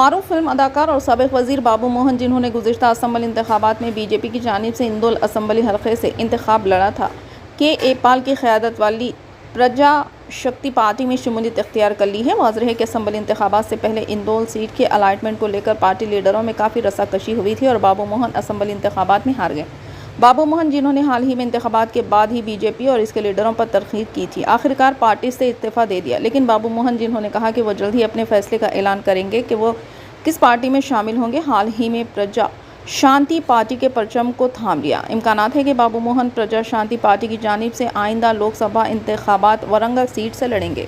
मारूफ film अदाकार और साबिक वजीर बाबू मोहन, जिन्होंने गुज़िश्ता असम्बली इंतखाबात में बीजेपी की जानिब से इंदौल असम्बली हल्के से इंतखाब लड़ा था, के पाल की क़यादत वाली प्रजा शक्ति पार्टी में शमूलियत इख्तियार कर ली है। वाज़ेह है कि असम्बली इंतखाबात से पहले इंदौल सीट के अलाटमेंट को लेकर पार्टी लीडरों में काफ़ी रस्साकशी हुई थी और बाबू मोहन असम्बली इंतखाबात में हार गए। बाबू मोहन, जिन्होंने हाल ही में इंतखाबात के बाद ही बीजेपी और इसके लीडरों पर तनकीद की थी, आखिरकार पार्टी से इस्तीफ़ा दे दिया। लेकिन बाबू मोहन, जिन्होंने कहा कि वो जल्द ही अपने फैसले का ऐलान करेंगे कि वो किस पार्टी में शामिल होंगे, हाल ही में प्रजा शांति पार्टी के परचम को थाम लिया। इम्कानात है कि बाबू मोहन प्रजा शांति पार्टी की जानिब से आइंदा लोकसभा इंतखाबात वरंगल सीट से लड़ेंगे।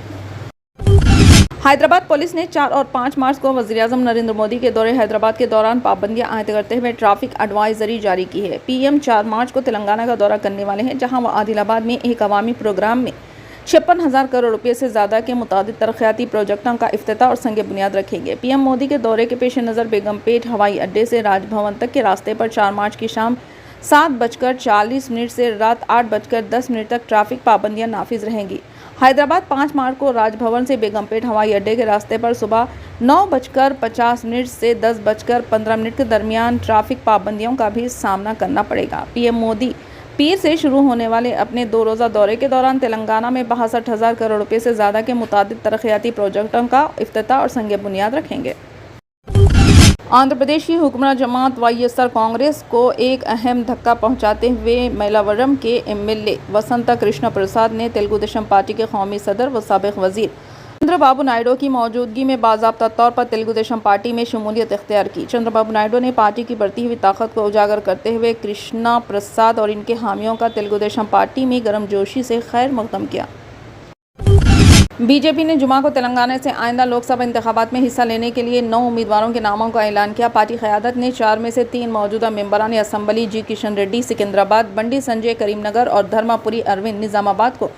हैदराबाद पुलिस ने 4 और 5 मार्च को वज़ीर-ए-आज़म नरेंद्र मोदी के दौरे हैदराबाद के दौरान पाबंदियां आयद करते हुए ट्रैफिक एडवाइजरी जारी की है। पीएम 4 मार्च को तेलंगाना का दौरा करने वाले हैं, जहां वह आदिलाबाद में एक अवामी प्रोग्राम में 56,000 करोड़ रुपये से ज़्यादा के मुतादिद तरक्याती प्रोजेक्टों का इफ्तिताह और संग बुनियाद रखेंगे। पीएम मोदी के दौरे के पेश नज़र बेगमपेट हवाई अड्डे से राजभवन तक के रास्ते पर 4 मार्च की शाम 7:40 से रात 8:10 तक ट्रैफिक पाबंदियां नाफिज रहेंगी। हैदराबाद 5 मार्च को राजभवन से बेगमपेट हवाई अड्डे के रास्ते पर सुबह 9:50 से 10:15 के दरमियान ट्रैफिक पाबंदियों का भी सामना करना पड़ेगा। पीएम मोदी पीर से शुरू होने वाले अपने 2 रोज़ा दौरे के दौरान तेलंगाना में 62,000 करोड़ रुपये से ज़्यादा के मुतादिद तरक्याती प्रोजेक्टों का इफ्तिताह और संग बुनियाद रखेंगे। आंध्र प्रदेश की हुक्मरान जमात वाईएसआर कांग्रेस को एक अहम धक्का पहुंचाते हुए मैलावरम के एमएलए वसंता कृष्ण प्रसाद ने तेलुगु देशम पार्टी के कौमी सदर व साबिक वजीर चंद्रबाबू नायडू की मौजूदगी में बाज़ाब्ता तौर पर तेलुगु देशम पार्टी में शमूलियत इख्तियार की। चंद्रबाबू नायडू ने पार्टी की बढ़ती हुई ताकत को उजागर करते हुए कृष्णा प्रसाद और इनके हामियों का तेलुगु देशम पार्टी में गर्मजोशी से खैर मकदम किया। बीजेपी ने जुमा को तेलंगाना से आइंदा लोकसभा इंतखाबात में हिस्सा लेने के लिए 9 उम्मीदवारों के नामों का ऐलान किया। पार्टी क़यादत ने 4 में से 3 मौजूदा मेंबरान असम्बली जी किशन रेड्डी सिकंदराबाद, बंडी संजय करीमनगर और धर्मापुरी अरविंद निज़ामाबाद को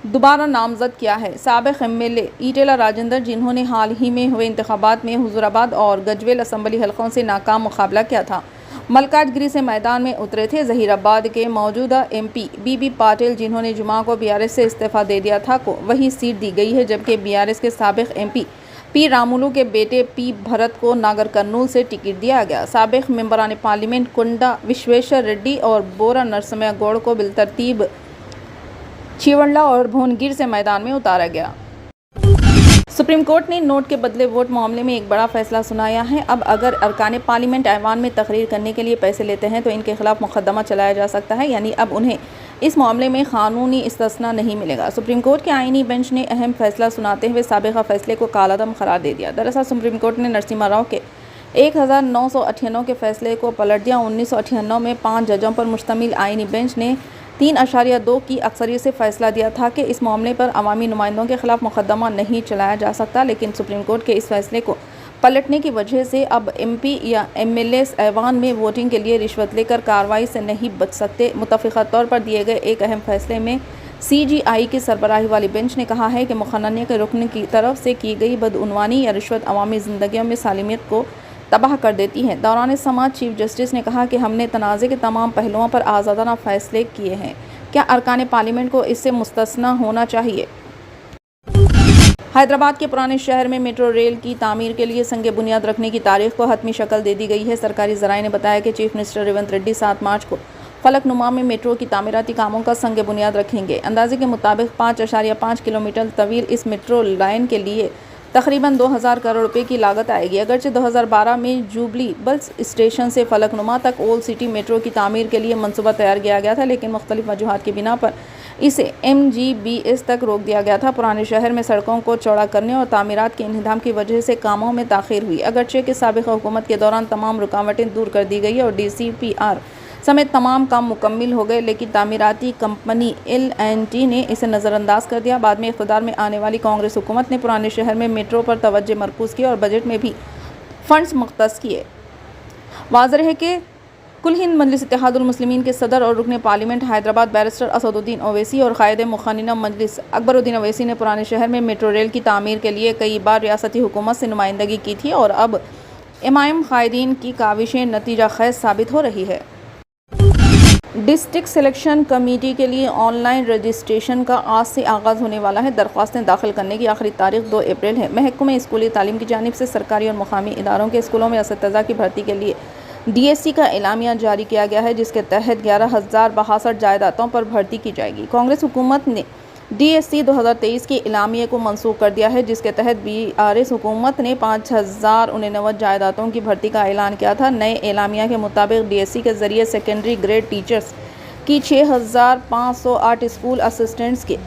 दोबारा नामजद किया है। साबिक एमएलए ईटेला राजेंद्र, जिन्होंने हाल ही में हुए इंतखाबात में हुजूराबाद और गजवेल असम्बली हलकों से नाकाम मुकाबला किया था, मलकाजगिरी से मैदान में उतरे थे। जहीराबाद के मौजूदा एमपी बीबी पाटिल, जिन्होंने जुमा को बीआरएस से इस्तीफ़ा दे दिया था, को वही सीट दी गई है, जबकि बीआरएस के साबिक एमपी पी रामुलू के बेटे पी भरत को नागर कर्नूल से टिकट दिया गया। साबिक मेंबरान पार्लियामेंट कुंडा विश्वेश्वर रेड्डी और बोरा नरसिम्हा गौड़ को बिलतरतीब चिवंडला और भुवनगिर से मैदान में उतारा गया। सुप्रीम कोर्ट ने नोट के बदले वोट मामले में एक बड़ा फैसला सुनाया है। अब अगर अरकान पार्लियामेंट ऐवान में तकरीर करने के लिए पैसे लेते हैं तो इनके खिलाफ मुकदमा चलाया जा सकता है, यानी अब उन्हें इस मामले में कानूनी इस्तिस्ना नहीं मिलेगा। सुप्रीम कोर्ट के आईनी बेंच ने अहम फैसला सुनाते हुए साबिक़ा फैसले को कालादम करार दे दिया। दरअसल सुप्रीम कोर्ट ने नरसिम्हा राव के 1998 के फैसले को पलट दिया। 1998 में 5 जजों पर मुश्तमिल आईनी बेंच ने 3.2 की अक्सरियत से फैसला दिया था कि इस मामले पर अवामी नुमाइंदों के खिलाफ मुकदमा नहीं चलाया जा सकता, लेकिन सुप्रीम कोर्ट के इस फैसले को पलटने की वजह से अब एमपी या एमएलए ऐवान में वोटिंग के लिए रिश्वत लेकर कार्रवाई से नहीं बच सकते। मुतफ़िक़ा तौर पर दिए गए एक अहम फैसले में सीजीआई की सरबराही वाली बेंच ने कहा है कि मुखन्ने के रुकन की तरफ से की गई बदउनवानी या रिश्वत अवामी ज़िंदगियों में सालिमियत को तबाह कर देती हैं। दौरान समात चीफ जस्टिस ने कहा कि हमने तनाज़े के तमाम पहलुओं पर आज़ादाना फ़ैसले किए हैं। क्या अरकान पार्लियामेंट को इससे मुस्तस्ना होना चाहिए? हैदराबाद के पुराने शहर में मेट्रो रेल की तामीर के लिए संग बुनियाद रखने की तारीख को हतमी शक्ल दे दी गई है। सरकारी ज़राए ने बताया कि चीफ मिनिस्टर रेवंत रेड्डी 7 मार्च को फलकनुमा में मेट्रो की तामीराती कामों का संग बुनियाद रखेंगे। अंदाजे के मुताबिक 5.5 किलोमीटर तवील इस मेट्रो लाइन के लिए तकरीबन 2,000 करोड़ रुपए की लागत आएगी। अगरचे 2012 में जुबली बस स्टेशन से फलकनुमा तक ओल्ड सिटी मेट्रो की तामीर के लिए मंसूबा तैयार किया गया था, लेकिन मुख्तलिफ वजूहात की बिना पर इसे MGBS तक रोक दिया गया था। पुराने शहर में सड़कों को चौड़ा करने और तामीरात के इंहदाम की वजह से कामों में ताख़ीर हुई। अगरचे कि साबिक़ हुकूमत के दौरान तमाम रुकावटें दूर कर दी गई और DCPR समेत तमाम काम मुकम्मिल हो गए, लेकिन तामीराती कंपनी L&T ने इसे नज़रअंदाज कर दिया। बाद में इक़्तिदार में आने वाली कांग्रेस हुकूमत ने पुराने शहर में मेट्रो पर तवज्जो मरकूज़ की और बजट में भी फ़ंड्स मुख्तस किए। वाज़ेह है कि कुल हिंद मजलिस इत्तेहादुल मुस्लिमीन के सदर और रुकन पार्लियामेंट हैदराबाद बैरिस्टर असदुद्दीन ओवैसी और कायदे मुखन्निना मजलिस अकबरुद्दीन ओवैसी ने पुराने शहर में मेट्रो रेल की तामीर के लिए कई बार रियासती हुकूमत से नुमाइंदगी की थी और अब MIM कायदीन की काविशें नतीजा खैज साबित हो रही है। डिस्ट्रिक्ट सिलेक्शन कमेटी के लिए ऑनलाइन रजिस्ट्रेशन का आज से आगाज़ होने वाला है। दरख्वास्तें दाखिल करने की आखिरी तारीख 2 अप्रैल है। महकमे स्कूली तालीम की जानिब से सरकारी और मुकामी इदारों के स्कूलों में असतिज़ा की भर्ती के लिए DSC का एलामिया जारी किया गया है, जिसके तहत 11,062 जायदादों पर भर्ती की जाएगी। कांग्रेस हुकूमत ने DSC 2023 के एलामिया को मनसूख कर दिया है, जिसके तहत BRS हुकूमत ने 5,099 जायदादों की भर्ती का ऐलान किया था। नए एलामिया के मुताबिक DSC के ज़रिए सेकेंडरी ग्रेड टीचर्स की 6,508, स्कूल असिस्टेंट्स के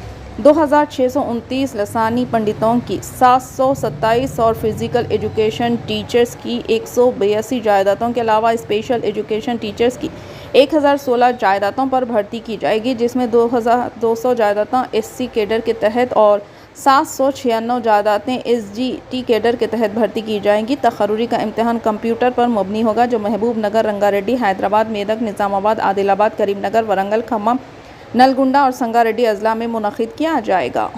2,629, लसानी पंडितों की 727 और फिज़िकल एजुकेशन टीचर्स की 182 जायदादों के अलावा स्पेशल एजुकेशन टीचर्स की 1,016 जायदादों पर भर्ती की जाएगी, जिसमें 2,200 जायदादें SC कैडर के तहत और 796 जायदादें SGT कैडर के तहत भर्ती की जाएंगी। तकर्रुरी का इम्तिहान कंप्यूटर पर मबनी होगा, जो महबूब नगर, रंगारेड्डी, हैदराबाद, मेदक, निज़ामाबाद, आदिलाबाद, करीमनगर, वरंगल, खम्मम, नलगुंडा और संगारेड्डी अजला में मुनक़िद किया जाएगा।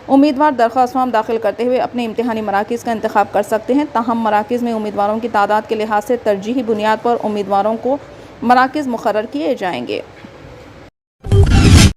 उम्मीदवार दरख्वास्त फॉर्म दाखिल करते हुए अपने इम्तिहानी मराकिज़ का इंतखाब कर सकते हैं। ताहम मराकिज़ में उम्मीदवारों की तादाद के लिहाज से तरजीही बुनियाद पर उम्मीदवारों को मराकिज़ मुक़र्रर किए जाएंगे।